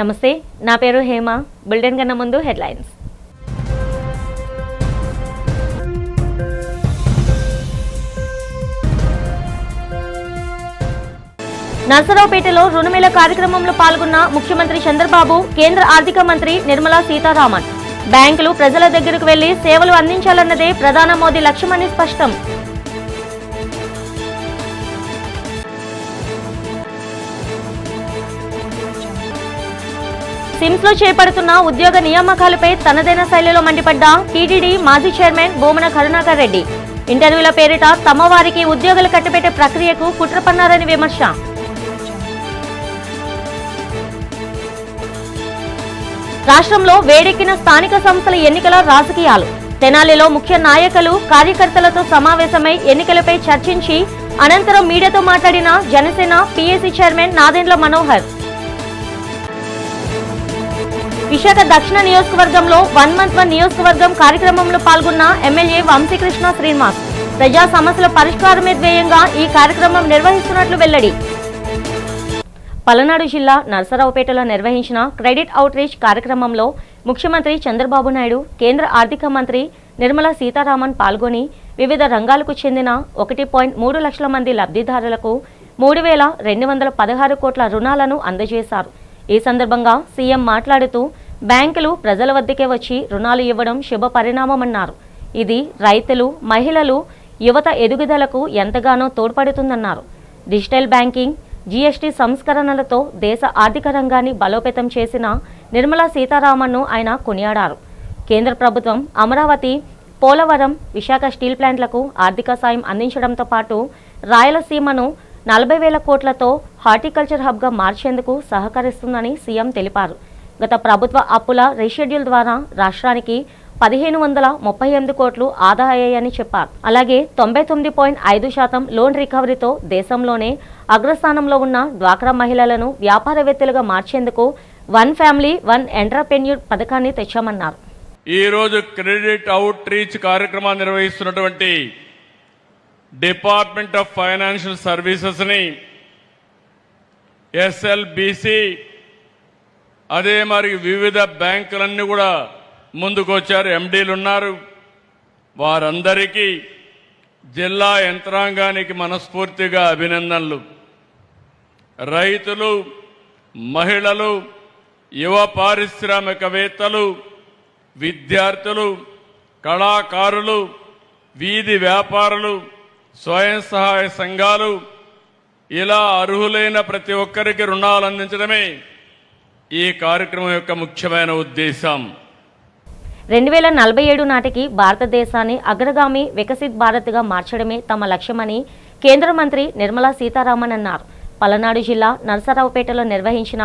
నమస్తే, నా పేరు హేమ. బులెటిన్ కన్నా ముందు హెడ్లైన్స్. నర్సరావుపేటలో రుణమేళ కార్యక్రమంలో పాల్గొన్న ముఖ్యమంత్రి చంద్రబాబు, కేంద్ర ఆర్థిక మంత్రి నిర్మలా సీతారామన్. బ్యాంకులు ప్రజల దగ్గరకు వెళ్లి సేవలు అందించాలన్నదే ప్రధాని మోదీ లక్ష్యమని స్పష్టం. సిమ్స్ లో చేపడుతున్న ఉద్యోగ నియామకాలపై తనదైన శైలిలో మండిపడ్డ టీటీడీ మాజీ చైర్మన్ బోమన కరుణాకర్ రెడ్డి. ఇంటర్వ్యూల పేరిట తమ వారికి ఉద్యోగాలు కట్టబెట్టే ప్రక్రియకు కుట్ర పన్నారని విమర్శ. రాష్ట్రంలో వేడెక్కిన స్థానిక సంస్థల ఎన్నికల రాజకీయాలు. తెనాలిలో ముఖ్య నాయకులు, కార్యకర్తలతో సమావేశమై ఎన్నికలపై చర్చించి అనంతరం మీడియాతో మాట్లాడిన జనసేన పీఏసీ చైర్మన్ నాదెండ్ల మనోహర్. విశాఖ దక్షిణ నియోజకవర్గంలో 1 Month 1 నియోజకవర్గం కార్యక్రమంలో పాల్గొన్న ఎమ్మెల్యే వంశీకృష్ణ శ్రీనివాస్. ప్రజా సమస్యల పరిష్కారమే ధ్యేయంగా ఈ కార్యక్రమం నిర్వహిస్తున్నట్లు వెల్లడి. పలనాడు జిల్లా నర్సరావుపేటలో నిర్వహించిన క్రెడిట్ అవుట్ రీచ్ కార్యక్రమంలో ముఖ్యమంత్రి చంద్రబాబు నాయుడు, కేంద్ర ఆర్థిక మంత్రి నిర్మలా సీతారామన్ పాల్గొని వివిధ రంగాలకు చెందిన 1.3 లక్షల మంది లబ్ధిదారులకు 3,216 కోట్ల రుణాలను అందజేశారు. ఈ సందర్భంగా సీఎం మాట్లాడుతూ బ్యాంకులు ప్రజల వద్దకే వచ్చి రుణాలు ఇవ్వడం శుభ పరిణామమన్నారు. ఇది రైతులు, మహిళలు, యువత ఎదుగుదలకు ఎంతగానో తోడ్పడుతుందన్నారు. డిజిటల్ బ్యాంకింగ్, జీఎస్టీ సంస్కరణలతో దేశ ఆర్థిక రంగాన్ని బలోపేతం చేసిన నిర్మలా సీతారామన్ను ఆయన కొనియాడారు. కేంద్ర ప్రభుత్వం అమరావతి, పోలవరం, విశాఖ స్టీల్ ప్లాంట్లకు ఆర్థిక సాయం అందించడంతో పాటు రాయలసీమను 40,000 కోట్లతో హార్టికల్చర్ హబ్గా మార్చేందుకు సహకరిస్తుందని సీఎం తెలిపారు. గత ప్రభుత్వ అప్పుల రీషెడ్యూల్ ద్వారా రాష్ట్రానికి 1,538 కోట్లు ఆదా అయ్యాయని చెప్పారు. అలాగే 99.5% లోన్ రికవరీతో దేశంలోనే అగ్రస్థానంలో ఉన్న డ్వాక్రా మహిళలను వ్యాపారవేత్తలుగా మార్చేందుకు 1 Family 1 Entrepreneur పథకాన్ని తెచ్చామన్నారు. ఈ రోజు క్రెడిట్ అవుట్ రీచ్ కార్యక్రమాన్ని నిర్వహిస్తున్నటువంటి డిపార్ట్మెంట్ ఆఫ్ ఫైనాన్షియల్ సర్వీసెస్ ని, ఎస్ఎల్బిసి, అదే మరి వివిధ బ్యాంకులన్నీ కూడా ముందుకొచ్చారు. ఎండీలు ఉన్నారు. వారందరికీ జిల్లా యంత్రాంగానికి మనస్ఫూర్తిగా అభినందనలు. రైతులు, మహిళలు, యువ పారిశ్రామికవేత్తలు, విద్యార్థులు, కళాకారులు, వీధి వ్యాపారులు, స్వయం సహాయ సంఘాలు, ఇలా అర్హులైన ప్రతి ఒక్కరికి రుణాలు అందించడమే ఈ కార్యక్రమం యొక్క ముఖ్యమైన ఉద్దేశం. 2047 నాటికి భారతదేశాన్ని అగ్రగామి వికసిత్ భారత్గా మార్చడమే తమ లక్ష్యమని కేంద్ర మంత్రి నిర్మలా సీతారామన్ అన్నారు. పలనాడు జిల్లా నర్సరావుపేటలో నిర్వహించిన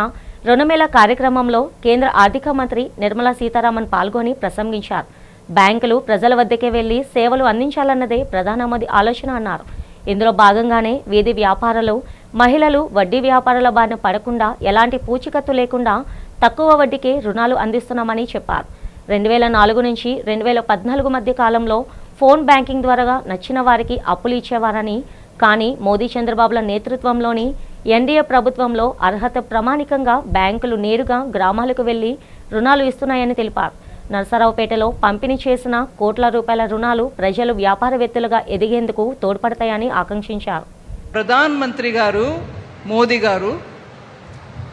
రుణమేళ కార్యక్రమంలో కేంద్ర ఆర్థిక మంత్రి నిర్మలా సీతారామన్ పాల్గొని ప్రసంగించారు. బ్యాంకులు ప్రజల వద్దకే వెళ్లి సేవలు అందించాలన్నదే ప్రధాని మోదీ ఆలోచన అన్నారు. ఇందులో భాగంగానే వీధి వ్యాపారులు, మహిళలు వడ్డీ వ్యాపారుల బారిన పడకుండా ఎలాంటి పూచికత్తు లేకుండా తక్కువ వడ్డీకే రుణాలు అందిస్తున్నామని చెప్పారు. 2004 నుంచి 2014 మధ్య కాలంలో ఫోన్ బ్యాంకింగ్ ద్వారా నచ్చిన వారికి అప్పులు ఇచ్చేవారని, కానీ మోదీ, చంద్రబాబుల నేతృత్వంలోని ఎన్డీఏ ప్రభుత్వంలో అర్హత ప్రామాణికంగా బ్యాంకులు నేరుగా గ్రామాలకు వెళ్లి రుణాలు ఇస్తున్నాయని తెలిపారు. నర్సరావుపేటలో పంపిణీ చేసిన కోట్ల రూపాయల రుణాలు ప్రజలు వ్యాపారవేత్తలుగా ఎదిగేందుకు తోడ్పడతాయని ఆకాంక్షించారు. ప్రధాన మంత్రి గారు మోదీ గారు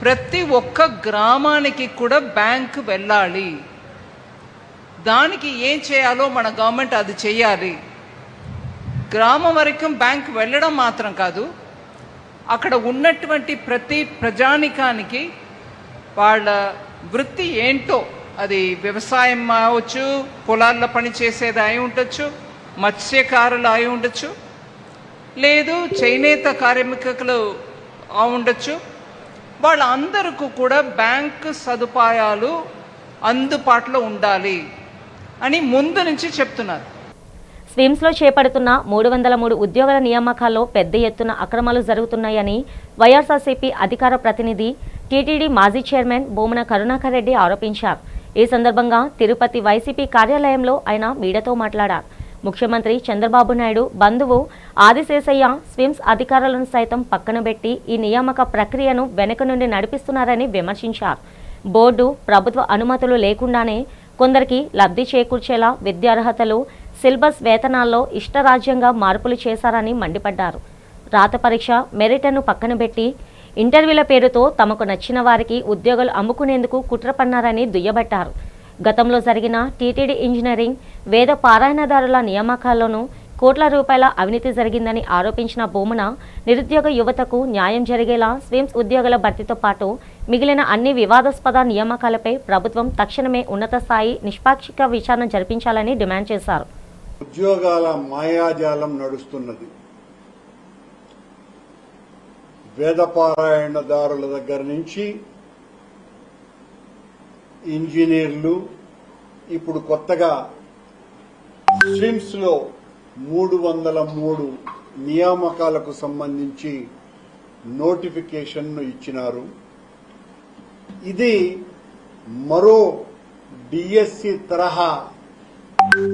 ప్రతి ఒక్క గ్రామానికి కూడా బ్యాంకు వెళ్ళాలి, దానికి ఏం చేయాలో మన గవర్నమెంట్ అది చేయాలి. గ్రామం వరకు బ్యాంకు వెళ్ళడం మాత్రం కాదు, అక్కడ ఉన్నటువంటి ప్రతి ప్రజానికానికి వాళ్ళ వృత్తి ఏంటో, అది వ్యవసాయం అవచ్చు, పొలాల్లో పని చేసేది అయి ఉండొచ్చు, మత్స్యకారులు అయి ఉండొచ్చు, లేదు చేనేత కార్మికులు ఉండొచ్చు, వాళ్ళందరికీ కూడా బ్యాంకు సదుపాయాలు అందుబాటులో ఉండాలి అని ముందు నుంచి చెప్తున్నారు. స్విమ్స్లో చేపడుతున్న 303 ఉద్యోగుల నియామకాల్లో పెద్ద ఎత్తున అక్రమాలు జరుగుతున్నాయని వైఎస్ఆర్సీపీ అధికార ప్రతినిధి, టీటీడీ మాజీ చైర్మన్ బోమన కరుణాకర్ రెడ్డి ఆరోపించారు. ఈ సందర్భంగా తిరుపతి వైసీపీ కార్యాలయంలో ఆయన మీడియాతో మాట్లాడారు. ముఖ్యమంత్రి చంద్రబాబు నాయుడు బంధువు ఆదిశేషయ్య స్విమ్స్ అధికారులను సైతం పక్కన పెట్టి ఈ నియామక ప్రక్రియను వెనుక నుండి నడిపిస్తున్నారని విమర్శించారు. బోర్డు ప్రభుత్వ అనుమతులు లేకుండానే కొందరికి లబ్ధి చేకూర్చేలా విద్యార్హతలు, సిలబస్, వేతనాల్లో ఇష్టరాజ్యంగా మార్పులు చేశారని మండిపడ్డారు. రాత పరీక్ష, మెరిట్ను పక్కన పెట్టి ఇంటర్వ్యూల పేరుతో తమకు నచ్చిన వారికి ఉద్యోగాలు అమ్ముకునేందుకు కుట్ర పన్నారని దుయ్యబట్టారు. గతంలో జరిగిన టీటీడీ ఇంజనీరింగ్, వేద పారాయణదారుల నియామకాల్లోనూ కోట్ల రూపాయల అవినీతి జరిగిందని ఆరోపించిన భూమన నిరుద్యోగ యువతకు న్యాయం జరిగేలా స్విమ్స్ ఉద్యోగుల భర్తీతో పాటు మిగిలిన అన్ని వివాదాస్పద నియామకాలపై ప్రభుత్వం తక్షణమే ఉన్నత స్థాయి నిష్పాక్షిక విచారణ జరిపించాలని డిమాండ్ చేశారు. ఉద్యోగాల మాయాజాలం నడుస్తున్నది. వేదపారాయణదారుల దగ్గర నుంచి ఇంజనీర్లు, ఇప్పుడు కొత్తగా స్ట్రీమ్స్ లో 303 నియామకాలకు సంబంధించి నోటిఫికేషన్ను ఇచ్చినారు. ఇది మరో డిఎస్సి తరహా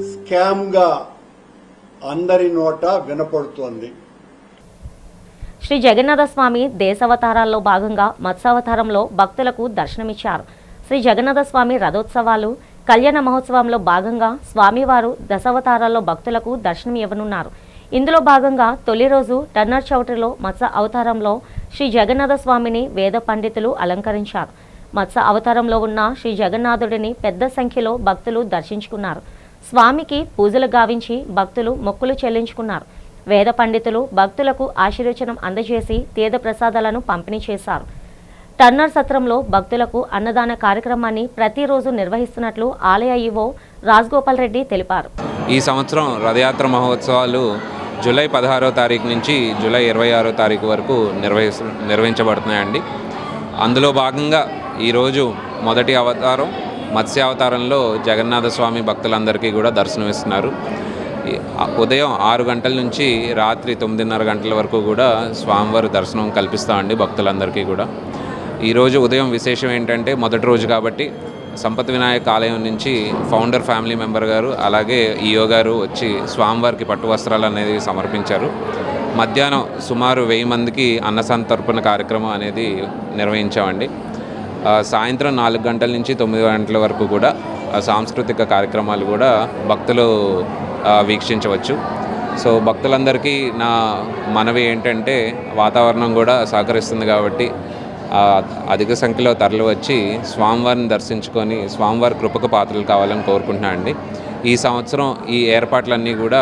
స్కామ్ గా అందరి నోట వినపడుతోంది. శ్రీ జగన్నాథ స్వామి దేశావతారాల్లో భాగంగా మత్స్యావతారంలో భక్తులకు దర్శనమిచ్చారు. శ్రీ జగన్నాథ స్వామి రథోత్సవాలు, కళ్యాణ మహోత్సవంలో భాగంగా స్వామివారు దశావతారాల్లో భక్తులకు దర్శనం ఇవ్వనున్నారు. ఇందులో భాగంగా తొలి రోజు టన్నర్ చౌటరిలో మత్స్య అవతారంలో శ్రీ జగన్నాథ స్వామిని వేద పండితులు అలంకరించారు. మత్స్య అవతారంలో ఉన్న శ్రీ జగన్నాథుడిని పెద్ద సంఖ్యలో భక్తులు దర్శించుకున్నారు. స్వామికి పూజలు గావించి భక్తులు మొక్కులు చెల్లించుకున్నారు. వేద పండితులు భక్తులకు ఆశీర్వచనం అందజేసి తీర్థ ప్రసాదాలను పంపిణీ చేశారు. టన్నర్ సత్రంలో భక్తులకు అన్నదాన కార్యక్రమాన్ని ప్రతిరోజు నిర్వహిస్తున్నట్లు ఆలయ ఈవో రాజగోపాల్ రెడ్డి తెలిపారు. ఈ సంవత్సరం రథయాత్ర మహోత్సవాలు జూలై 16వ తారీఖు నుంచి జూలై 26వ తారీఖు వరకు నిర్వహించబడుతున్నాయండి. అందులో భాగంగా ఈరోజు మొదటి అవతారం మత్స్యావతారంలో జగన్నాథ స్వామి భక్తులందరికీ కూడా దర్శనమిస్తున్నారు. ఉదయం 6 గంటల నుంచి రాత్రి 9:30 గంటల వరకు కూడా స్వామివారి దర్శనం కల్పిస్తామండి భక్తులందరికీ కూడా. ఈరోజు ఉదయం విశేషం ఏంటంటే మొదటి రోజు కాబట్టి సంపత్ వినాయక్ ఆలయం నుంచి ఫౌండర్ ఫ్యామిలీ మెంబర్ గారు అలాగే ఈఓ గారు వచ్చి స్వామివారికి పట్టు వస్త్రాలు అనేది సమర్పించారు. మధ్యాహ్నం సుమారు 1000 మందికి అన్నసంతర్పణ కార్యక్రమం అనేది నిర్వహించామండి. సాయంత్రం 4 గంటల నుంచి 9 గంటల వరకు కూడా సాంస్కృతిక కార్యక్రమాలు కూడా భక్తులు వీక్షించవచ్చు. సో భక్తులందరికీ నా మనవి ఏంటంటే వాతావరణం కూడా సహకరిస్తుంది కాబట్టి అధిక సంఖ్యలో తరలి వచ్చి స్వామివారిని దర్శించుకొని స్వామివారి కృపకు పాత్రలు కావాలని కోరుకుంటున్నాను అండి. ఈ సంవత్సరం ఈ ఏర్పాట్లన్నీ కూడా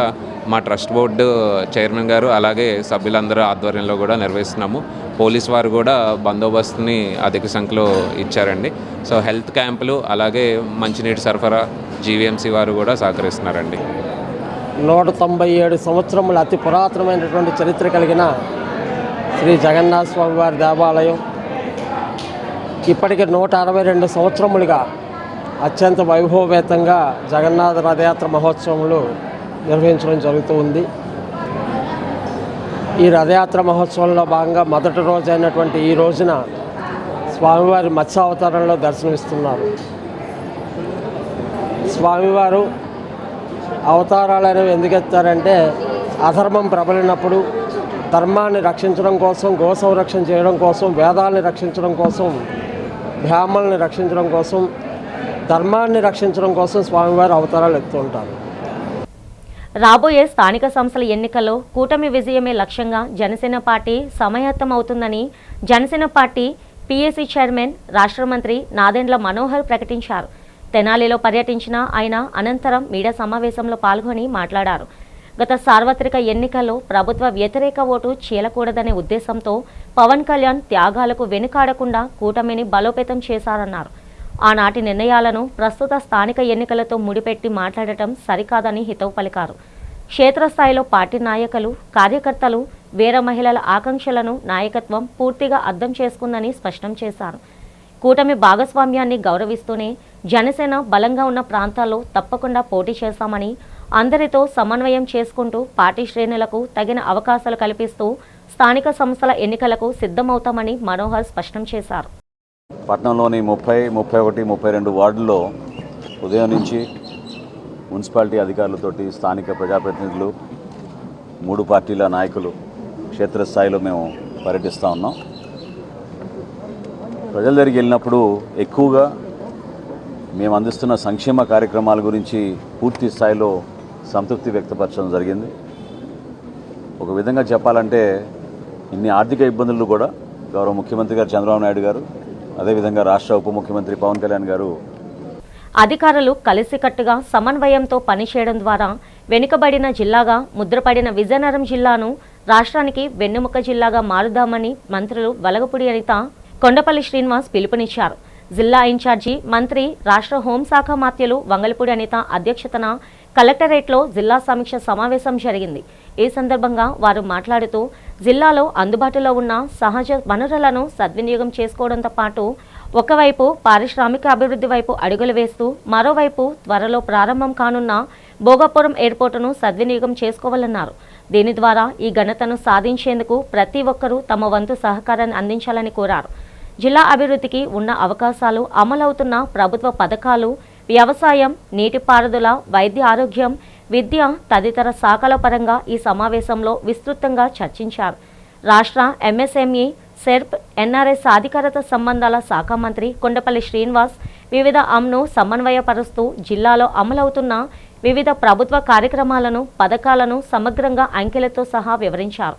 మా ట్రస్ట్ బోర్డు చైర్మన్ గారు అలాగే సభ్యులందరూ ఆధ్వర్యంలో కూడా నిర్వహిస్తున్నాము. పోలీస్ వారు కూడా బందోబస్తుని అధిక సంఖ్యలో ఇచ్చారండి. సో హెల్త్ క్యాంపులు అలాగే మంచినీటి సరఫరా జీవీఎంసీ వారు కూడా సహకరిస్తున్నారండి. 197 సంవత్సరముల అతి పురాతనమైనటువంటి చరిత్ర కలిగిన శ్రీ జగన్నాథ స్వామి వారి దేవాలయం ఇప్పటికి 162 సంవత్సరములుగా అత్యంత వైభవపేతంగా జగన్నాథ రథయాత్ర మహోత్సవములు నిర్వహించడం జరుగుతూ ఉంది. ఈ రథయాత్ర మహోత్సవంలో భాగంగా మొదటి రోజు అయినటువంటి ఈ రోజున స్వామివారి మత్స్యావతారంలో దర్శనమిస్తున్నారు. స్వామివారు అవతారాలు అనేవి ఎందుకు ఎత్తారంటే అధర్మం ప్రబలినప్పుడు ధర్మాన్ని రక్షించడం కోసం, గో సంరక్షణ చేయడం కోసం, వేదాలని రక్షించడం కోసం, బ్రాహ్మణుల్ని రక్షించడం కోసం, ధర్మాన్ని రక్షించడం కోసం స్వామివారి అవతారాలు ఎత్తుంటారు. రాబోయే స్థానిక సంస్థల ఎన్నికల్లో కూటమి విజయమే లక్ష్యంగా జనసేన పార్టీ సమాయత్తమవుతుందని జనసేన పార్టీ పీఏసీ చైర్మన్ రాష్ట్ర మంత్రి నాదెండ్ల మనోహర్ ప్రకటించారు. తెనాలిలో పర్యటించిన ఆయన అనంతరం మీడియా సమావేశంలో పాల్గొని మాట్లాడారు. గత సార్వత్రిక ఎన్నికల్లో ప్రభుత్వ వ్యతిరేక ఓటు చీలకూడదనే ఉద్దేశంతో పవన్ కళ్యాణ్ త్యాగాలకు వెనుకాడకుండా కూటమిని బలోపేతం చేశారన్నారు. ఆనాటి నిర్ణయాలను ప్రస్తుత స్థానిక ఎన్నికలతో ముడిపెట్టి మాట్లాడటం సరికాదని హితవు పలికారు. క్షేత్రస్థాయిలో పార్టీ నాయకులు, కార్యకర్తలు, వీర మహిళల ఆకాంక్షలను నాయకత్వం పూర్తిగా అర్థం చేసుకుందని స్పష్టం చేశారు. కూటమి భాగస్వామ్యాన్ని గౌరవిస్తూనే జనసేన బలంగా ఉన్న ప్రాంతాల్లో తప్పకుండా పోటీ చేస్తామని, అందరితో సమన్వయం చేసుకుంటూ పార్టీ శ్రేణులకు తగిన అవకాశాలు కల్పిస్తూ స్థానిక సంస్థల ఎన్నికలకు సిద్ధమవుతామని మనోహర్ స్పష్టం చేశారు. పట్టణంలోని 30, 31, 32 వార్డుల్లో ఉదయం నుంచి మున్సిపాలిటీ అధికారులతోటి స్థానిక ప్రజాప్రతినిధులు, 3 పార్టీల నాయకులు క్షేత్రస్థాయిలో మేము పర్యటిస్తూ ఉన్నాం. ప్రజల దగ్గరికి వెళ్ళినప్పుడు ఎక్కువగా మేము అందిస్తున్న సంక్షేమ కార్యక్రమాల గురించి పూర్తి స్థాయిలో సంతృప్తి వ్యక్తపరచడం జరిగింది. ఒక విధంగా చెప్పాలంటే ఇన్ని ఆర్థిక ఇబ్బందులు కూడా గౌరవ ముఖ్యమంత్రి గారు చంద్రబాబు నాయుడు గారు, అదేవిధంగా రాష్ట్ర ఉప ముఖ్యమంత్రి పవన్ కళ్యాణ్ గారు అధికారులు కలిసికట్టుగా సమన్వయంతో పనిచేయడం ద్వారా వెనుకబడిన జిల్లాగా ముద్రపడిన విజయనగరం జిల్లాను రాష్ట్రానికి వెన్నెముక జిల్లాగా మారుదామని మంత్రులు వలగపూడి అనిత, కొండపల్లి శ్రీనివాస్ పిలుపునిచ్చారు. జిల్లా ఇన్ఛార్జి మంత్రి రాష్ట్ర హోంశాఖ మాత్యులు వంగలపూడి అనిత అధ్యక్షతన కలెక్టరేట్లో జిల్లా సమీక్ష సమావేశం జరిగింది. ఈ సందర్భంగా వారు మాట్లాడుతూ జిల్లాలో అందుబాటులో ఉన్న సహజ వనరులను సద్వినియోగం చేసుకోవడంతో పాటు ఒకవైపు పారిశ్రామిక అభివృద్ధి వైపు అడుగులు వేస్తూ మరోవైపు త్వరలో ప్రారంభం కానున్న భోగాపురం ఎయిర్పోర్టును సద్వినియోగం చేసుకోవాలన్నారు. దీని ద్వారా ఈ ఘనతను సాధించేందుకు ప్రతి ఒక్కరూ తమ వంతు సహకారాన్ని అందించాలని కోరారు. జిల్లా అభివృద్ధికి ఉన్న అవకాశాలు, అమలవుతున్న ప్రభుత్వ పథకాలు, వ్యవసాయం, నీటిపారుదల, వైద్య ఆరోగ్యం, విద్య తదితర శాఖల పరంగా ఈ సమావేశంలో విస్తృతంగా చర్చించారు. రాష్ట్ర ఎంఎస్ఎంఈ, సెర్ప్, ఎన్ఆర్ఐ సాధికారత సంబంధాల శాఖ మంత్రి కొండపల్లి శ్రీనివాస్ వివిధ అంను సమన్వయపరుస్తూ జిల్లాలో అమలవుతున్న వివిధ ప్రభుత్వ కార్యక్రమాలను, పథకాలను సమగ్రంగా అంకెలతో సహా వివరించారు.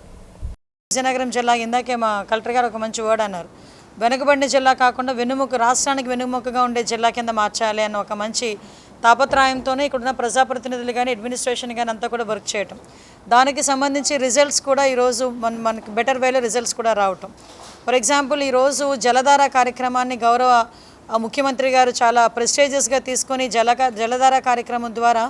విజయనగరం జిల్లా ఇందాకే మా కలెక్టర్ గారు ఒక మంచి వర్డ్ అన్నారు. వెనుకబడిన జిల్లా కాకుండా వెన్నుముక, రాష్ట్రానికి వెన్నుముకగా ఉండే జిల్లా కింద మార్చాలి అన్న ఒక మంచి తాపత్రయంతోనే ఇక్కడున్న ప్రజాప్రతినిధులు కానీ అడ్మినిస్ట్రేషన్ కానీ అంతా కూడా వర్క్ చేయటం, దానికి సంబంధించి రిజల్ట్స్ కూడా ఈరోజు మనకి బెటర్ వేలో రిజల్ట్స్ కూడా రావటం. ఫర్ ఎగ్జాంపుల్ ఈరోజు జలధార కార్యక్రమాన్ని గౌరవ ముఖ్యమంత్రి గారు చాలా ప్రెస్టేజియస్గా తీసుకొని జలధార కార్యక్రమం ద్వారా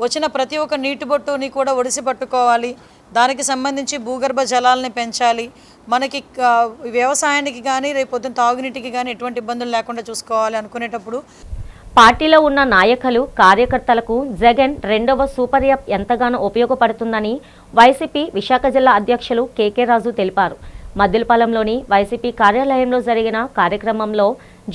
వచ్చిన ప్రతి ఒక్క నీటి బొట్టుని కూడా ఒడిసి పట్టుకోవాలి, దానికి సంబంధించి భూగర్భ జలాలని పెంచాలి, మనకి వ్యవసాయానికి కానీ రేపొద్దున తాగునీటికి కానీ ఎటువంటి ఇబ్బందులు లేకుండా చూసుకోవాలి అనుకునేటప్పుడు పార్టీలో ఉన్న నాయకులు, కార్యకర్తలకు జగన్ రెండవ సూపర్ యాప్ ఎంతగానో ఉపయోగపడుతుందని వైసీపీ విశాఖ జిల్లా అధ్యక్షులు కేకే రాజు తెలిపారు. మద్దిలపాలెంలోని వైసీపీ కార్యాలయంలో జరిగిన కార్యక్రమంలో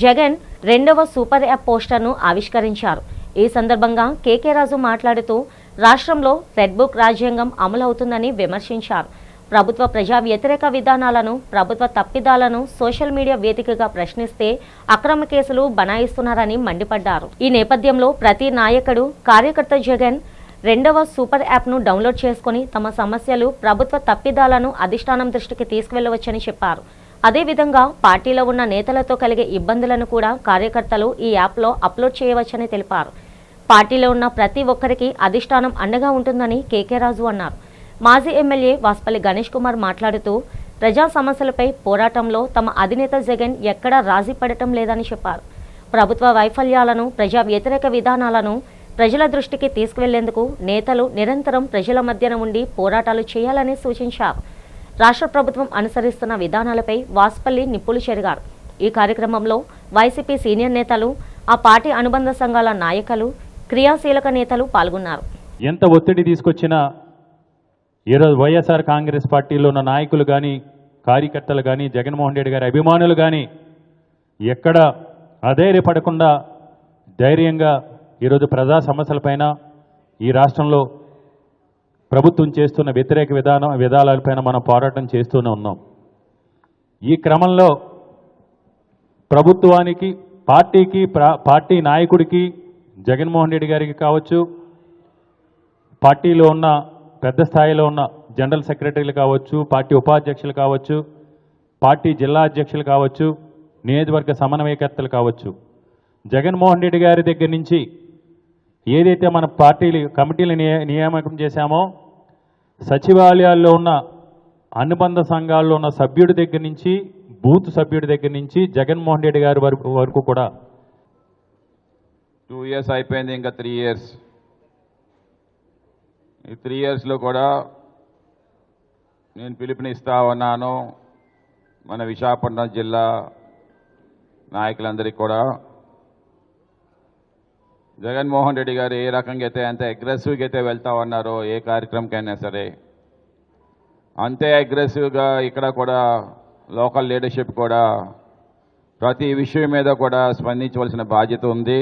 జగన్ రెండవ సూపర్ యాప్ పోస్టర్ను ఆవిష్కరించారు. ఈ సందర్భంగా కేకే రాజు మాట్లాడుతూ రాష్ట్రంలో రెడ్ బుక్ రాజ్యాంగం అమలవుతుందని విమర్శించారు. ప్రభుత్వ ప్రజా వ్యతిరేక విధానాలను, ప్రభుత్వ తప్పిదాలను సోషల్ మీడియా వేదికగా ప్రశ్నిస్తే అక్రమ కేసులు బనాయిస్తున్నారని మండిపడ్డారు. ఈ నేపథ్యంలో ప్రతి నాయకుడు, కార్యకర్త జగన్ రెండవ సూపర్ యాప్ను డౌన్లోడ్ చేసుకుని తమ సమస్యలు, ప్రభుత్వ తప్పిదాలను అధిష్టానం దృష్టికి తీసుకువెళ్లవచ్చని చెప్పారు. అదేవిధంగా పార్టీలో ఉన్న నేతలతో కలిగే ఇబ్బందులను కూడా కార్యకర్తలు ఈ యాప్లో అప్లోడ్ చేయవచ్చని తెలిపారు. పార్టీలో ఉన్న ప్రతి ఒక్కరికి అధిష్టానం అండగా ఉంటుందని కేకే రాజు అన్నారు. మాజీ ఎమ్మెల్యే వాస్పల్లి గణేష్ కుమార్ మాట్లాడుతూ ప్రజా సమస్యలపై పోరాటంలో తమ అధినేత జగన్ ఎక్కడా రాజీ పడటం లేదని చెప్పారు. ప్రభుత్వ వైఫల్యాలను, ప్రజా వ్యతిరేక విధానాలను ప్రజల దృష్టికి తీసుకువెళ్లేందుకు నేతలు నిరంతరం ప్రజల మధ్యన ఉండి పోరాటాలు చేయాలని సూచించారు. రాష్ట్ర ప్రభుత్వం అనుసరిస్తున్న విధానాలపై వాస్పల్లి నిప్పులు చెరిగారు. ఈ కార్యక్రమంలో వైసీపీ సీనియర్ నేతలు, ఆ పార్టీ అనుబంధ సంఘాల నాయకులు, క్రియాశీలక నేతలు పాల్గొన్నారు. ఎంత ఒత్తిడి తీసుకొచ్చినా ఈరోజు వైఎస్ఆర్ కాంగ్రెస్ పార్టీలో ఉన్న నాయకులు కానీ, కార్యకర్తలు కానీ, జగన్మోహన్ రెడ్డి గారి అభిమానులు కానీ ఎక్కడ అధైర్యపడకుండా ధైర్యంగా ఈరోజు ప్రజా సమస్యలపైన, ఈ రాష్ట్రంలో ప్రభుత్వం చేస్తున్న వ్యతిరేక విధానాలపైన మనం పోరాటం చేస్తూనే ఉన్నాం. ఈ క్రమంలో ప్రభుత్వానికి, పార్టీ నాయకుడికి, జగన్మోహన్ రెడ్డి గారికి కావచ్చు, పార్టీలో ఉన్న పెద్ద స్థాయిలో ఉన్న జనరల్ సెక్రటరీలు కావచ్చు, పార్టీ ఉపాధ్యక్షులు కావచ్చు, పార్టీ జిల్లా అధ్యక్షులు కావచ్చు, నియోజకవర్గ సమన్వయకర్తలు కావచ్చు, జగన్మోహన్ రెడ్డి గారి దగ్గర నుంచి ఏదైతే మన కమిటీలు నియామకం చేశామో, సచివాలయాల్లో ఉన్న అనుబంధ సంఘాల్లో ఉన్న సభ్యుడి దగ్గర నుంచి, బూత్ సభ్యుడి దగ్గర నుంచి జగన్మోహన్ రెడ్డి గారి వరకు కూడా 2 years అయిపోయింది, ఇంకా 3 years. ఈ 3 yearsలో కూడా నేను పిలుపునిస్తా ఉన్నాను మన విశాఖపట్నం జిల్లా నాయకులందరికీ కూడా. జగన్మోహన్ రెడ్డి గారు ఏ రకంగా అయితే అంత అగ్రెసివ్గా అయితే వెళ్తా ఉన్నారో ఏ కార్యక్రమంకైనా సరే, అంతే అగ్రెసివ్గా ఇక్కడ కూడా లోకల్ లీడర్షిప్ కూడా ప్రతి విషయం మీద కూడా స్పందించవలసిన బాధ్యత ఉంది.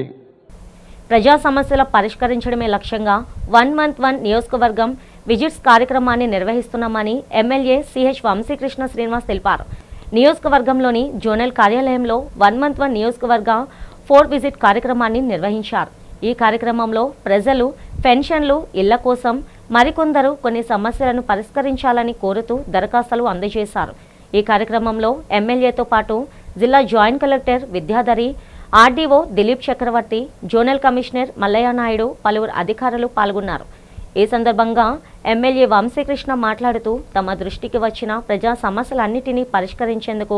ప్రజా సమస్యల పరిష్కరించడమే లక్ష్యంగా 1 month 1 నియోజకవర్గం విజిట్స్ కార్యక్రమాన్ని నిర్వహిస్తున్నామని ఎమ్మెల్యే సిహెచ్ వంశీకృష్ణ శ్రీనివాస్ తెలిపారు. నియోజకవర్గంలోని జోనల్ కార్యాలయంలో 1 month 1 నియోజకవర్గ 4 విజిట్ కార్యక్రమాన్ని నిర్వహించారు. ఈ కార్యక్రమంలో ప్రజలు పెన్షన్లు, ఇళ్ల కోసం మరికొందరు కొన్ని సమస్యలను పరిష్కరించాలని కోరుతూ దరఖాస్తులు అందజేశారు. ఈ కార్యక్రమంలో ఎమ్మెల్యేతో పాటు జిల్లా joint collector Vidyadhari, RDO Dilip Chakravarthi, zonal commissioner Mallaiah Naidu, పలువురు అధికారులు పాల్గొన్నారు. ఈ సందర్భంగా ఎమ్మెల్యే వంశీకృష్ణ మాట్లాడుతూ తమ దృష్టికి వచ్చిన ప్రజా సమస్యలన్నిటినీ పరిష్కరించేందుకు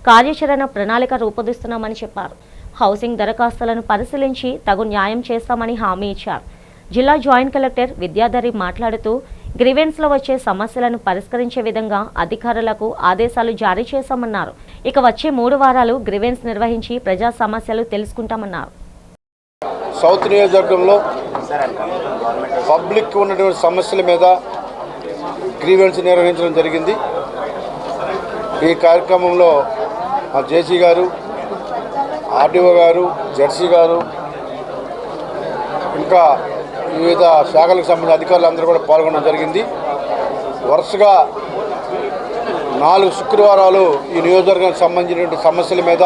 కార్యాచరణ ప్రణాళిక రూపొందిస్తున్నామని చెప్పారు. హౌసింగ్ దరఖాస్తులను పరిశీలించి తగు న్యాయం చేస్తామని హామీ ఇచ్చారు. జిల్లా జాయింట్ కలెక్టర్ విద్యాధరి మాట్లాడుతూ గ్రీవెన్స్లో వచ్చే సమస్యలను పరిష్కరించే విధంగా అధికారులకు ఆదేశాలు జారీ చేశామన్నారు. ఇక వచ్చే 3 వారాలు గ్రీవెన్స్ నిర్వహించి ప్రజా సమస్యలు తెలుసుకుంటామన్నారు. సౌత్ నియోజకవర్గంలో పబ్లిక్ ఉన్నటువంటి సమస్యల మీద గ్రీవెన్స్ నిర్వహించడం జరిగింది. ఈ కార్యక్రమంలో జేసీ గారు, ఆర్డీఓ గారు, జెడ్సీ గారు, ఇంకా వివిధ శాఖలకు సంబంధించిన అధికారులందరూ కూడా పాల్గొనడం జరిగింది. వరుసగా 4 శుక్రవారాలు ఈ నియోజకవర్గానికి సంబంధించినటువంటి సమస్యల మీద,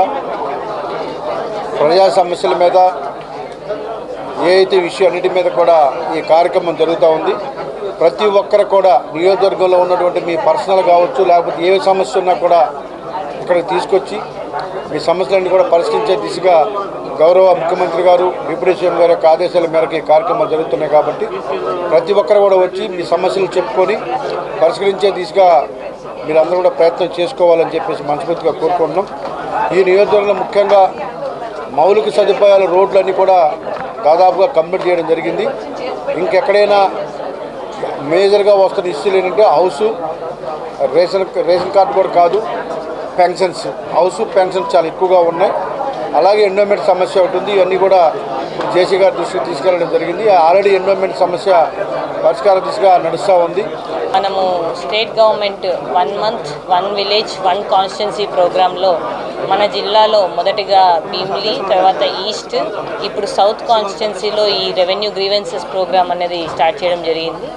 ప్రజా సమస్యల మీద, ఏ అయితే విషయం అన్నిటి మీద కూడా ఈ కార్యక్రమం జరుగుతూ ఉంది. ప్రతి ఒక్కరు కూడా నియోజకవర్గంలో ఉన్నటువంటి మీ పర్సనల్ కావచ్చు, లేకపోతే ఏ సమస్య ఉన్నా కూడా ఇక్కడికి తీసుకొచ్చి మీ సమస్యలన్నీ కూడా పరిష్కరించే దిశగా గౌరవ ముఖ్యమంత్రి గారు, డిప్యూటీ సీఎం గారి యొక్క ఆదేశాల మేరకు ఈ కార్యక్రమాలు జరుగుతున్నాయి. కాబట్టి ప్రతి ఒక్కరు కూడా వచ్చి మీ సమస్యలు చెప్పుకొని పరిష్కరించే దిశగా మీరందరూ కూడా ప్రయత్నం చేసుకోవాలని చెప్పేసి మనస్ఫూర్తిగా కోరుకుంటున్నాం. ఈ నియోజకవర్గంలో ముఖ్యంగా మౌలిక సదుపాయాల రోడ్లన్నీ కూడా దాదాపుగా కంప్లీట్ చేయడం జరిగింది. ఇంకెక్కడైనా మేజర్గా వస్తున్న ఇష్యూలు ఏంటంటే హౌసు, రేషన్ కార్డు కూడా కాదు, పెన్షన్స్, హౌసు పెన్షన్స్ చాలా ఎక్కువగా ఉన్నాయి. అలాగే ఎండోమెంట్ సమస్య ఒకటి ఉంది. ఇవన్నీ కూడా జేసీ గారి దృష్టికి తీసుకెళ్ళడం జరిగింది. ఆల్రెడీ ఎండోమెంట్ సమస్య పరిష్కార దిశగా నడుస్తూ ఉంది. మనము state government 1 month 1 village 1 constituency ప్రోగ్రాంలో మన జిల్లాలో మొదటిగా భీమిలి, తర్వాత ఈస్ట్, ఇప్పుడు సౌత్ కాన్స్టిట్యున్సీలో ఈ రెవెన్యూ గ్రీవెన్సెస్ ప్రోగ్రామ్ అనేది స్టార్ట్ చేయడం జరిగింది.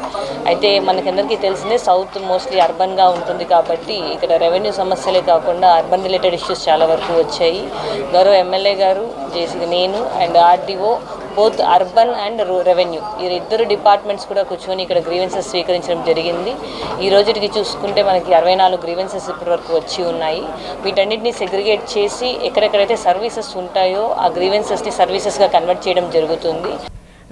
అయితే మనకందరికీ తెలిసిందే సౌత్ మోస్ట్లీ అర్బన్గా ఉంటుంది కాబట్టి ఇక్కడ రెవెన్యూ సమస్యలే కాకుండా అర్బన్ రిలేటెడ్ ఇష్యూస్ చాలా వరకు వచ్చాయి. గౌరవ ఎమ్మెల్యే గారు, జేసీ, నేను and RDO both urban and revenue ఈ 2 డిపార్ట్మెంట్స్ కూడా కూర్చొని ఇక్కడ గ్రీవెన్సెస్ స్వీకరించడం జరిగింది. ఈ రోజుకి చూసుకుంటే మనకి 64 గ్రీవెన్సెస్ ఇప్పటి వరకు వచ్చి ఉన్నాయి. వీటన్నిటిని సెగ్రిగేట్ చేసి ఎక్కడెక్కడైతే సర్వీసెస్ ఉంటాయో ఆ గ్రీవెన్సెస్ని సర్వీసెస్గా కన్వర్ట్ చేయడం జరుగుతుంది.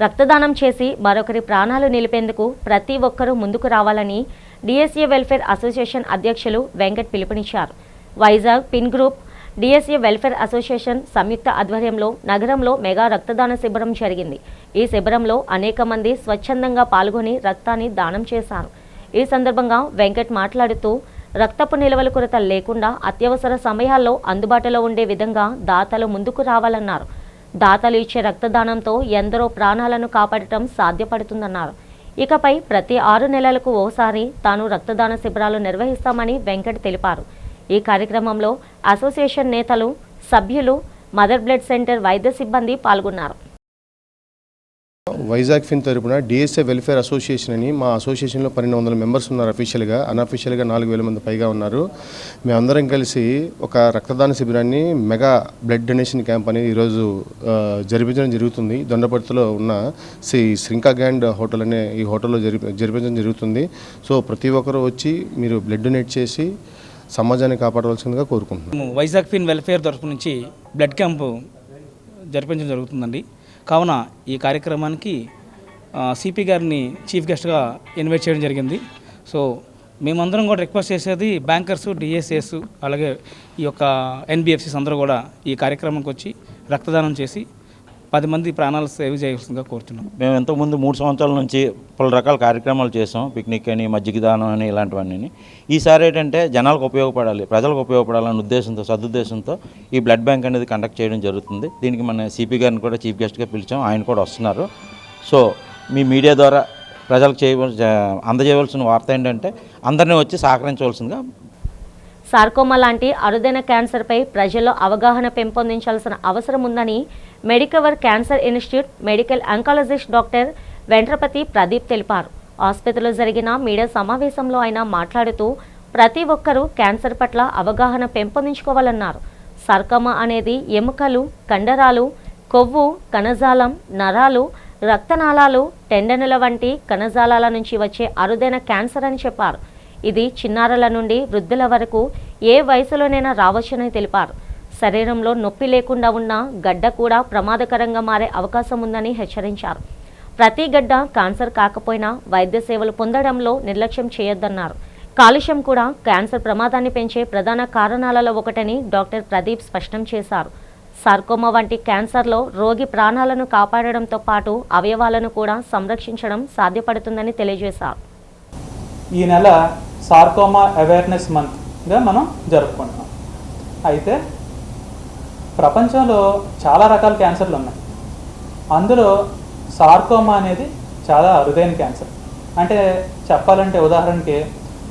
రక్తదానం చేసి మరొకరి ప్రాణాలు నిలిపేందుకు ప్రతి ఒక్కరూ ముందుకు రావాలని డిఎస్ఏ వెల్ఫేర్ అసోసియేషన్ అధ్యక్షులు వెంకట్ పిలుపునిచ్చారు. Vizag pin group, DSA welfare association సంయుక్త ఆధ్వర్యంలో నగరంలో మెగా రక్తదాన శిబిరం జరిగింది. ఈ శిబిరంలో అనేక మంది స్వచ్ఛందంగా పాల్గొని రక్తాన్ని దానం చేశారు. ఈ సందర్భంగా వెంకట్ మాట్లాడుతూ రక్తపు నిల్వల కొరత లేకుండా అత్యవసర సమయాల్లో అందుబాటులో ఉండే విధంగా దాతలు ముందుకు రావాలన్నారు. దాతలు ఇచ్చే రక్తదానంతో ఎందరో ప్రాణాలను కాపాడటం సాధ్యపడుతుందన్నారు. ఇకపై ప్రతి 6 నెలలకు ఓసారి తాను రక్తదాన శిబిరాలు నిర్వహిస్తామని వెంకట్ తెలిపారు. ఈ కార్యక్రమంలో అసోసియేషన్ నేతలు, సభ్యులు, మదర్ బ్లడ్ సెంటర్ వైద్య సిబ్బంది పాల్గొన్నారు. వైజాగ్ ఫిన్ తరపున డిఎస్ఏ వెల్ఫేర్ అసోసియేషన్ అని మా అసోసియేషన్లో 1200 మెంబర్స్ ఉన్నారు. అఫీషియల్గా, అన్అఫీషియల్గా 4000 మంది పైగా ఉన్నారు. మేమందరం కలిసి ఒక రక్తదాన శిబిరాన్ని, మెగా బ్లడ్ డొనేషన్ క్యాంప్ అనేది ఈరోజు జరిపించడం జరుగుతుంది. దొండపర్తిలో ఉన్న శ్రీంకా గ్యాండ్ హోటల్ అనే ఈ హోటల్లో జరిపించడం జరుగుతుంది. సో ప్రతి ఒక్కరూ వచ్చి మీరు బ్లడ్ డొనేట్ చేసి సమాజాన్ని కాపాడవలసిందిగా కోరుకుంటున్నాం. వైజాగ్ ఫిన్ వెల్ఫేర్ తరఫు నుంచి బ్లడ్ క్యాంపు జరిపించడం జరుగుతుందండి. కావున ఈ కార్యక్రమానికి సిపి గారిని చీఫ్ గెస్ట్గా ఇన్వైట్ చేయడం జరిగింది. సో మేమందరం కూడా రిక్వెస్ట్ చేసేది బ్యాంకర్స్, డిఎస్ఎస్, అలాగే ఈ యొక్క ఎన్బిఎఫ్సిస్ అందరూ కూడా ఈ కార్యక్రమానికి వచ్చి రక్తదానం చేసి 10 మంది ప్రాణాలు సేవ్ చేయాల్సిందిగా కోరుతున్నాం. మేము ఇంతకుముందు 3 సంవత్సరాల నుంచి పలు రకాల కార్యక్రమాలు చేసాం. పిక్నిక్ అని, మజ్జిగ దానం అని, ఇలాంటివన్నీ. ఈసారి ఏంటంటే జనాలకు ఉపయోగపడాలి, ప్రజలకు ఉపయోగపడాలనే ఉద్దేశంతో, సదుద్దేశంతో ఈ బ్లడ్ బ్యాంక్ అనేది కండక్ట్ చేయడం జరుగుతుంది. దీనికి మన సిపి గారిని కూడా చీఫ్ గెస్ట్గా పిలిచాం. ఆయన కూడా వస్తున్నారు. సో మీ మీడియా ద్వారా ప్రజలకు అందజేయవలసిన వార్త ఏంటంటే అందరినీ వచ్చి సహకరించవలసిందిగా. సార్కోమా లాంటి అరుదైన క్యాన్సర్పై ప్రజల్లో అవగాహన పెంపొందించాల్సిన అవసరం ఉందని Medicover cancer institute medical oncologist doctor Ventrapati Pradeep తెలిపారు. ఆసుపత్రిలో జరిగిన మీడియా సమావేశంలో ఆయన మాట్లాడుతూ ప్రతి ఒక్కరూ క్యాన్సర్ పట్ల అవగాహన పెంపొందించుకోవాలన్నారు. సార్కోమా అనేది ఎముకలు, కండరాలు, కొవ్వు, కణజాలం, నరాలు, రక్తనాళాలు, టెండనుల వంటి కణజాలాల నుంచి వచ్చే అరుదైన క్యాన్సర్ అని చెప్పారు. ఇది చిన్నారుల నుండి వృద్ధుల వరకు ఏ వయసులోనైనా రావచ్చని తెలిపారు. శరీరంలో నొప్పి లేకుండా ఉన్న గడ్డ కూడా ప్రమాదకరంగా మారే అవకాశం ఉందని హెచ్చరించారు. ప్రతి గడ్డ క్యాన్సర్ కాకపోయినా వైద్య సేవలు పొందడంలో నిర్లక్ష్యం చేయొద్దన్నారు. కాలుష్యం కూడా క్యాన్సర్ ప్రమాదాన్ని పెంచే ప్రధాన కారణాలలో ఒకటని డాక్టర్ ప్రదీప్ స్పష్టం చేశారు. సార్కోమా వంటి క్యాన్సర్లో రోగి ప్రాణాలను కాపాడడంతో పాటు అవయవాలను కూడా సంరక్షించడం సాధ్యపడుతుందని తెలియజేశారు. ఈ నెల సార్కోమా అవేర్నెస్ మంత్గా మనం జరుపుకుంటున్నాం. అయితే ప్రపంచంలో చాలా రకాల క్యాన్సర్లు ఉన్నాయి. అందులో సార్కోమా అనేది చాలా అరుదైన క్యాన్సర్. అంటే చెప్పాలంటే ఉదాహరణకి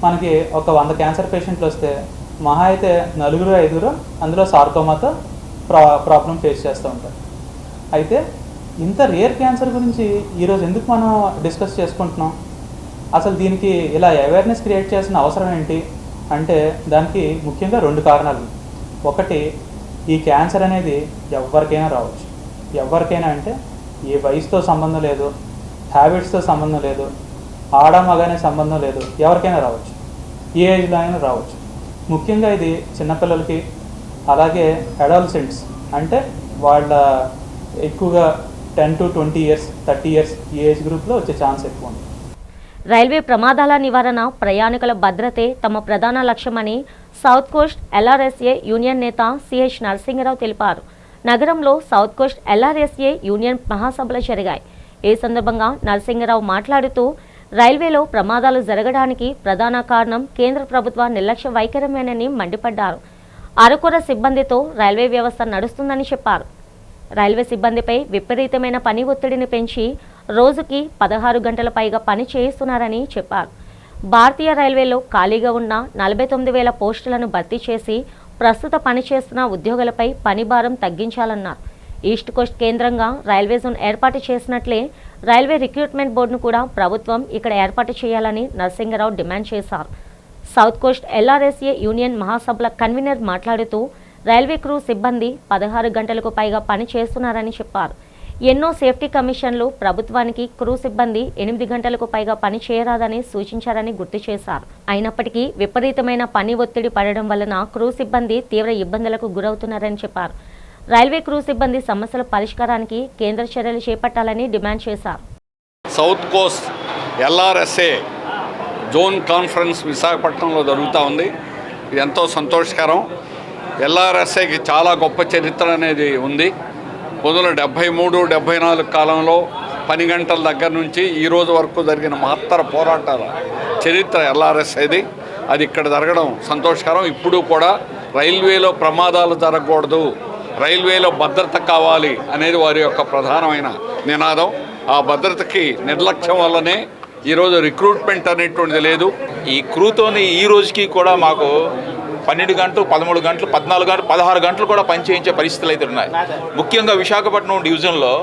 మనకి ఒక 100 క్యాన్సర్ పేషెంట్లు వస్తే మహా అయితే 4-5 అందులో సార్కోమాతో ప్రాబ్లం ఫేస్ చేస్తూ ఉంటారు. అయితే ఇంత రేర్ క్యాన్సర్ గురించి ఈరోజు ఎందుకు మనం డిస్కస్ చేసుకుంటున్నాం? అసలు దీనికి ఇలా అవేర్నెస్ క్రియేట్ చేసిన అవసరం ఏంటి అంటే దానికి ముఖ్యంగా 2 కారణాలు. ఒకటి, ఈ క్యాన్సర్ అనేది ఎవరికైనా రావచ్చు. ఎవరికైనా అంటే ఏ వయసుతో సంబంధం లేదు, హ్యాబిట్స్తో సంబంధం లేదు, ఆడ మగానే సంబంధం లేదు, ఎవరికైనా రావచ్చు, ఏ ఏజ్లో అయినా రావచ్చు. ముఖ్యంగా ఇది చిన్నపిల్లలకి, అలాగే అడాలసెంట్స్ అంటే వాళ్ళ ఎక్కువగా 10 to 20 years, 30 years ఈ ఏజ్ గ్రూప్లో వచ్చే ఛాన్స్ ఎక్కువ ఉంది. రైల్వే ప్రమాదాల నివారణ, ప్రయాణికుల భద్రతే తమ ప్రధాన లక్ష్యమని సౌత్ కోస్ట్ ఎల్ఆర్ఎస్ఏ యూనియన్ నేత సిహెచ్ నరసింగరావు తెలిపారు. నగరంలో సౌత్ కోస్ట్ ఎల్ఆర్ఎస్ఏ యూనియన్ మహాసభలు జరిగాయి. ఈ సందర్భంగా నరసింగరావు మాట్లాడుతూ రైల్వేలో ప్రమాదాలు జరగడానికి ప్రధాన కారణం కేంద్ర ప్రభుత్వ నిర్లక్ష్య వైఖరమేనని మండిపడ్డారు. అరకొర సిబ్బందితో రైల్వే వ్యవస్థ నడుస్తుందని చెప్పారు. రైల్వే సిబ్బందిపై విపరీతమైన పని ఒత్తిడిని పెంచి రోజుకి 16 గంటల పైగా పని చేయిస్తున్నారని చెప్పారు. భారతీయ రైల్వేలో ఖాళీగా ఉన్న 49,000 పోస్టులను భర్తీ చేసి ప్రస్తుత పనిచేస్తున్న ఉద్యోగులపై పని భారం తగ్గించాలన్నారు. ఈస్ట్ కోస్ట్ కేంద్రంగా రైల్వే జోన్ ఏర్పాటు చేసినట్లే రైల్వే రిక్రూట్మెంట్ బోర్డును కూడా ప్రభుత్వం ఇక్కడ ఏర్పాటు చేయాలని నరసింగరావు డిమాండ్ చేశారు. సౌత్ కోస్ట్ ఎల్ఆర్ఎస్ఏ యూనియన్ మహాసభల కన్వీనర్ మాట్లాడుతూ రైల్వే క్రూ సిబ్బంది 16 గంటలకు పైగా పని చేస్తున్నారని చెప్పారు. ఎన్నో సేఫ్టీ కమిషన్లు ప్రభుత్వానికి క్రూ సిబ్బంది 8 గంటలకు పైగా పని చేయరాదని సూచించారని గుర్తు చేశారు. అయినప్పటికీ విపరీతమైన పని ఒత్తిడి పడడం వలన క్రూ సిబ్బంది తీవ్ర ఇబ్బందులకు గురవుతున్నారని చెప్పారు. రైల్వే క్రూ సిబ్బంది సమస్యల పరిష్కారానికి కేంద్ర చర్యలు చేపట్టాలని డిమాండ్ చేశారు. సౌత్ కోస్ట్ ఎల్ఆర్ఎస్ఏ జోన్ కాన్ఫరెన్స్ విశాఖపట్నంలో జరుగుతూ ఉంది. ఇది ఎంతో సంతోషకరం. ఎల్ఆర్ఎస్ఏకి చాలా గొప్ప చరిత్ర అనేది ఉంది. 1973-74 కాలంలో 10 గంటల దగ్గర నుంచి ఈ రోజు వరకు జరిగిన మహత్తర పోరాటాల చరిత్ర ఎల్ఆర్ఎస్ఏది. అది ఇక్కడ జరగడం సంతోషకరం. ఇప్పుడు కూడా రైల్వేలో ప్రమాదాలు జరగకూడదు, రైల్వేలో భద్రత కావాలి అనేది వారి యొక్క ప్రధానమైన నినాదం. ఆ భద్రతకి నిర్లక్ష్యం వల్లనే ఈరోజు రిక్రూట్మెంట్ అనేటువంటిది లేదు. ఈ క్రూతోని ఈ రోజుకి కూడా మాకు 12 గంటలు, 13 గంటలు, 14 గంటలు, 16 గంటలు కూడా పనిచేయించే పరిస్థితులు అయితే ఉన్నాయి. ముఖ్యంగా విశాఖపట్నం డివిజన్లో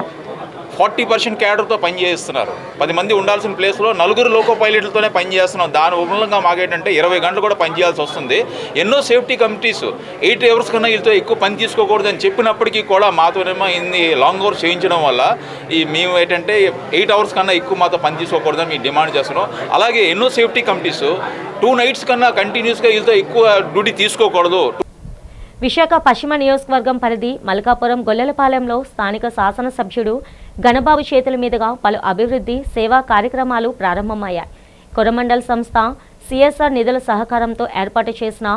40% క్యాడర్తో పనిచేస్తున్నారు. 10 మంది ఉండాల్సిన ప్లేస్లో 4 లోకో పైలట్లతోనే పనిచేస్తున్నాం. దాని మూలంగా మాకేంటంటే 20 గంటలు కూడా పనిచేయాల్సి వస్తుంది. ఎన్నో సేఫ్టీ కమిటీస్ 8 అవర్స్ కన్నా వీళ్ళతో ఎక్కువ పని తీసుకోకూడదని చెప్పినప్పటికీ కూడా మాతోనేమో ఇన్ని లాంగ్ అవర్స్ చేయించడం వల్ల మేము ఏంటంటే 8 అవర్స్ కన్నా ఎక్కువ మాతో పని తీసుకోకూడదని మేము డిమాండ్ చేస్తున్నాం. అలాగే ఎన్నో సేఫ్టీ కమిటీస్ 2 నైట్స్ కన్నా కంటిన్యూస్గా వీళ్ళతో ఎక్కువ డ్యూటీ తీసుకోకూడదు. విశాఖ పశ్చిమ నియోజకవర్గం పరిధి మల్కాపురం గొల్లెలపాలెంలో స్థానిక శాసనసభ్యుడు గణబాబు చేతుల మీదుగా పలు అభివృద్ధి సేవా కార్యక్రమాలు ప్రారంభమయ్యాయి. కొరమండల్ సంస్థ సిఎస్ఆర్ నిధుల సహకారంతో ఏర్పాటు చేసిన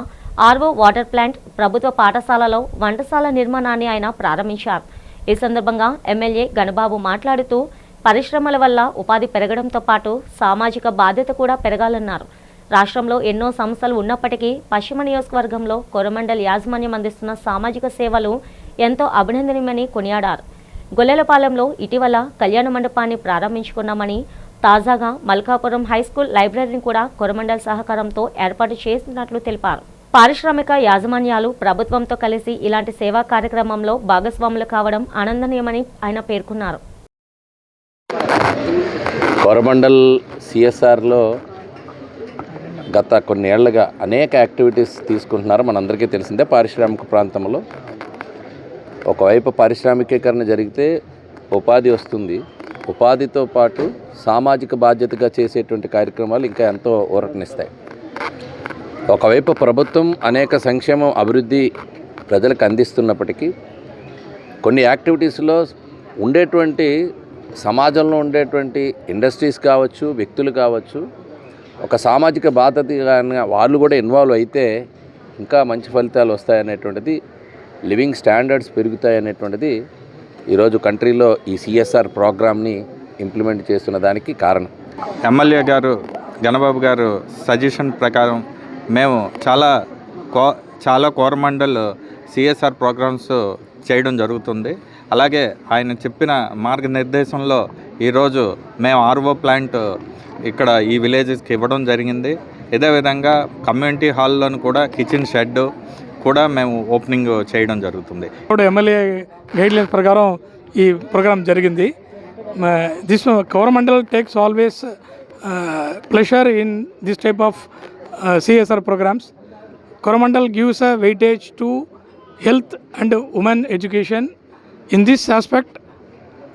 ఆర్ఓ వాటర్ ప్లాంట్, ప్రభుత్వ పాఠశాలలో వంటశాల నిర్మాణాన్ని ఆయన ప్రారంభించారు. ఈ సందర్భంగా ఎమ్మెల్యే గణబాబు మాట్లాడుతూ పరిశ్రమల వల్ల ఉపాధి పెరగడంతో పాటు సామాజిక బాధ్యత కూడా పెరగాలన్నారు. రాష్ట్రంలో ఎన్నో సంస్థలు ఉన్నప్పటికీ పశ్చిమ నియోజకవర్గంలో కొరమండల్ యాజమాన్యం అందిస్తున్న సామాజిక సేవలు ఎంతో అభినందనీయమని కొనియాడారు. గొల్లెలపాలెంలో ఇటీవల కళ్యాణ మండపాన్ని ప్రారంభించుకున్నామని, తాజాగా మల్కాపురం హైస్కూల్ లైబ్రరీని కూడా కొరమండల్ సహకారంతో ఏర్పాటు చేసినట్లు తెలిపారు. పారిశ్రామిక యాజమాన్యాలు ప్రభుత్వంతో కలిసి ఇలాంటి సేవా కార్యక్రమంలో భాగస్వాములు కావడం ఆనందనీయమని ఆయన పేర్కొన్నారు. కొరమండల్ సిఎస్ఆర్లో గత కొన్ని ఏళ్లుగా అనేక యాక్టివిటీస్ తీసుకుంటున్నారు. మనందరికీ తెలిసిందే. పారిశ్రామిక ప్రాంతంలో ఒకవైపు పారిశ్రామికీకరణ జరిగితే ఉపాధి వస్తుంది, ఉపాధితో పాటు సామాజిక బాధ్యతగా చేసేటువంటి కార్యక్రమాలు ఇంకా ఎంతో ఊరటనిస్తాయి. ఒకవైపు ప్రభుత్వం అనేక సంక్షేమం అభివృద్ధి ప్రజలకు అందిస్తున్నప్పటికీ కొన్ని యాక్టివిటీస్లో ఉండేటువంటి సమాజంలో ఉండేటువంటి ఇండస్ట్రీస్ కావచ్చు, వ్యక్తులు కావచ్చు, ఒక సామాజిక బాధ్యతగా వాళ్ళు కూడా ఇన్వాల్వ్ అయితే ఇంకా మంచి ఫలితాలు వస్తాయనేటువంటిది, లివింగ్ స్టాండర్డ్స్ పెరుగుతాయనేటువంటిది ఈరోజు కంట్రీలో ఈ సిఎస్ఆర్ ప్రోగ్రామ్ని ఇంప్లిమెంట్ చేస్తున్న దానికి కారణం. ఎమ్మెల్యే గారు గణబాబు గారు సజెషన్ ప్రకారం మేము చాలా కోరమండల్ సిఎస్ఆర్ ప్రోగ్రామ్స్ చేయడం జరుగుతుంది. అలాగే ఆయన చెప్పిన మార్గనిర్దేశంలో ఈరోజు మేము ఆర్ఓ ప్లాంట్ ఇక్కడ ఈ విలేజెస్కి ఇవ్వడం జరిగింది. ఇదే విధంగా కమ్యూనిటీ హాల్లోను కూడా కిచెన్ షెడ్ కూడా మేము ఓపెనింగ్ చేయడం జరుగుతుంది. ఎమ్మెల్యే గైడ్లైన్స్ ప్రకారం ఈ ప్రోగ్రామ్ జరిగింది. This Coromandel takes always pleasure in this type of CSR programs. Coromandel gives a weightage to health and women education. In this aspect,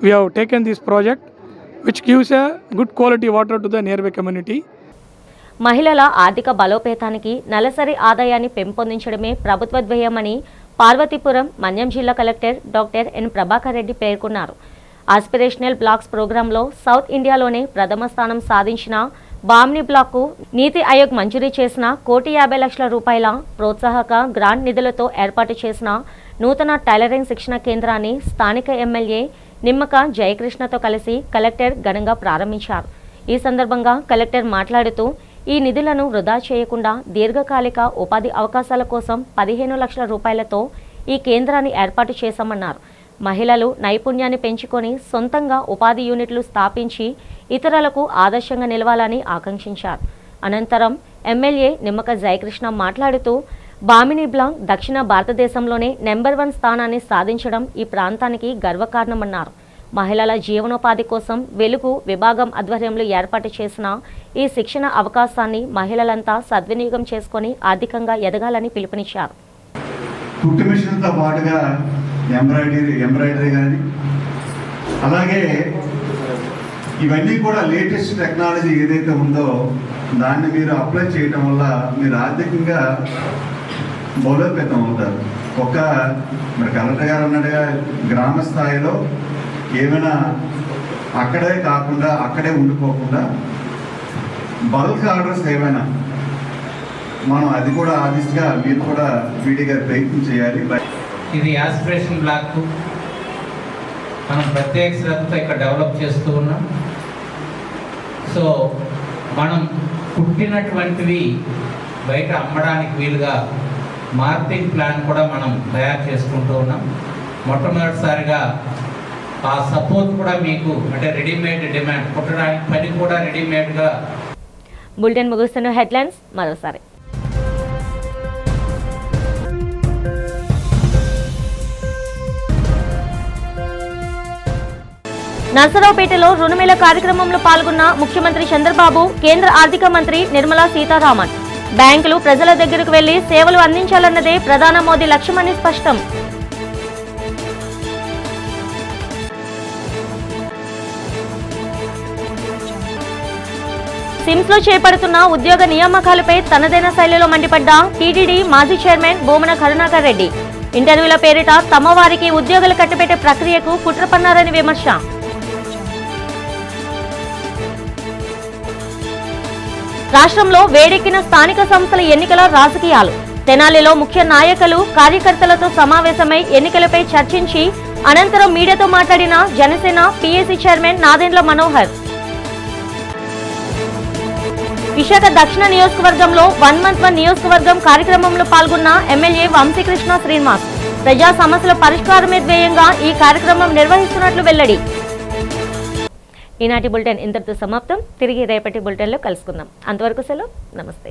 we have taken this project which gives a good quality water to the nearby community. మహిళల ఆర్థిక బలోపేతానికి నెలసరి ఆదాయాన్ని పెంపొందించడమే ప్రభుత్వ ధ్యేయమని పార్వతీపురం మన్యం జిల్లా collector doctor N Prabhakar Reddy పేర్కొన్నారు. Aspirational blocks ప్రోగ్రాంలో south ఇండియాలోనే ప్రథమ స్థానం సాధించిన బామ్ని బ్లాక్కు నీతి ఆయోగ్ మంజూరీ చేసిన ₹1,50,00,000 ప్రోత్సాహక గ్రాంట్ నిధులతో ఏర్పాటు చేసిన నూతన టైలరింగ్ శిక్షణ కేంద్రాన్ని స్థానిక ఎమ్మెల్యే నిమ్మక జయకృష్ణతో కలిసి కలెక్టర్ ఘనంగా ప్రారంభించారు. ఈ సందర్భంగా కలెక్టర్ మాట్లాడుతూ ఈ నిధులను వృధా చేయకుండా దీర్ఘకాలిక ఉపాధి అవకాశాల కోసం ₹15,00,000తో ఈ కేంద్రాన్ని ఏర్పాటు చేశామన్నారు. మహిళలు నైపుణ్యాన్ని పెంచుకొని సొంతంగా ఉపాధి యూనిట్లు స్థాపించి ఇతరులకు ఆదర్శంగా నిలవాలని ఆకాంక్షించారు. అనంతరం ఎమ్మెల్యే నిమ్మక జయకృష్ణ మాట్లాడుతూ బామిని బ్లాక్ దక్షిణ భారతదేశంలోనే నెంబర్ 1 స్థానాన్ని సాధించడం ఈ ప్రాంతానికి గర్వకారణమన్నారు. మహిళల జీవనోపాధి కోసం వెలుగు విభాగం ఆధ్వర్యంలో ఏర్పాటు చేసిన ఈ శిక్షణ అవకాశాన్ని మహిళలంతా సద్వినియోగం చేసుకొని ఆర్థికంగా ఎదగాలని పిలుపునిచ్చారు. కుట్టు మిషన్తో పాటుగా ఎంబ్రాయిడరీ కానీ అలాగే ఇవన్నీ కూడా లేటెస్ట్ టెక్నాలజీ ఏదైతే ఉందో దాన్ని మీరు అప్లై చేయడం వల్ల మీరు ఆర్థికంగా బలోపేతం అవుతారు. మరి కలెక్టర్ గారు అన్నట్టుగా గ్రామ స్థాయిలో ఏమైనా అక్కడే కాకుండా అక్కడే ఉండిపోకుండా బల్క్ ఆర్డర్స్ ఏమైనా మనం అది కూడా ఆ దిశగా మీరు కూడా వీడి గారు ప్రయత్నం చేయాలి. ఇది యాస్పిరేషన్ బ్లాక్ మనం ప్రత్యేక శ్రద్ధతో ఇక్కడ డెవలప్ చేస్తూ ఉన్నాం. సో మనం కుట్టినటువంటివి బయట అమ్మడానికి వీలుగా మార్కెటింగ్ ప్లాన్ కూడా మనం తయారు చేసుకుంటూ ఉన్నాం. మొట్టమొదటిసారిగా ఆ సపోర్ట్ కూడా మీకు అంటే రెడీమేడ్ డిమాండ్ కుట్టడానికి పని కూడా రెడీమేడ్గా. బులెటిన్ ముగుస్తున్న హెడ్లైన్స్ మరోసారి. నర్సరావుపేటలో రుణమేళ కార్యక్రమంలో పాల్గొన్న ముఖ్యమంత్రి చంద్రబాబు, కేంద్ర ఆర్థిక మంత్రి నిర్మలా సీతారామన్. బ్యాంకులు ప్రజల దగ్గరకు వెళ్లి సేవలు అందించాలన్నదే ప్రధాని మోదీ లక్ష్యమని స్పష్టం. సిమ్స్లో చేపడుతున్న ఉద్యోగ నియామకాలపై తనదైన శైలిలో మండిపడ్డ టీటీడీ మాజీ చైర్మన్ బోమన కరుణాకర్ రెడ్డి. ఇంటర్వ్యూల పేరిట తమ వారికి ఉద్యోగులు కట్టబెట్టే ప్రక్రియకు కుట్ర పన్నారని విమర్శ. రాష్ట్రంలో వేడెక్కిన స్థానిక సంస్థల ఎన్నికల రాజకీయాలు. తెనాలిలో ముఖ్య నాయకులు కార్యకర్తలతో సమావేశమై ఎన్నికలపై చర్చించి అనంతరం మీడియాతో మాట్లాడిన జనసేన పీఏసీ చైర్మన్ నాదెండ్ల మనోహర్. విశాఖ దక్షిణ నియోజకవర్గంలో 1 Month 1 నియోజకవర్గం కార్యక్రమంలో పాల్గొన్న ఎమ్మెల్యే వంశీకృష్ణ శ్రీనివాస్. ప్రజా సమస్యల పరిష్కారమే ధ్యేయంగా ఈ కార్యక్రమం నిర్వహిస్తున్నట్లు వెల్లడి. ఈనాటి బులెటిన్ ఇంతటితో సమాప్తం. తిరిగి రేపటి బులెటిన్లో కలుసుకుందాం. అంతవరకు సెలవు. నమస్తే.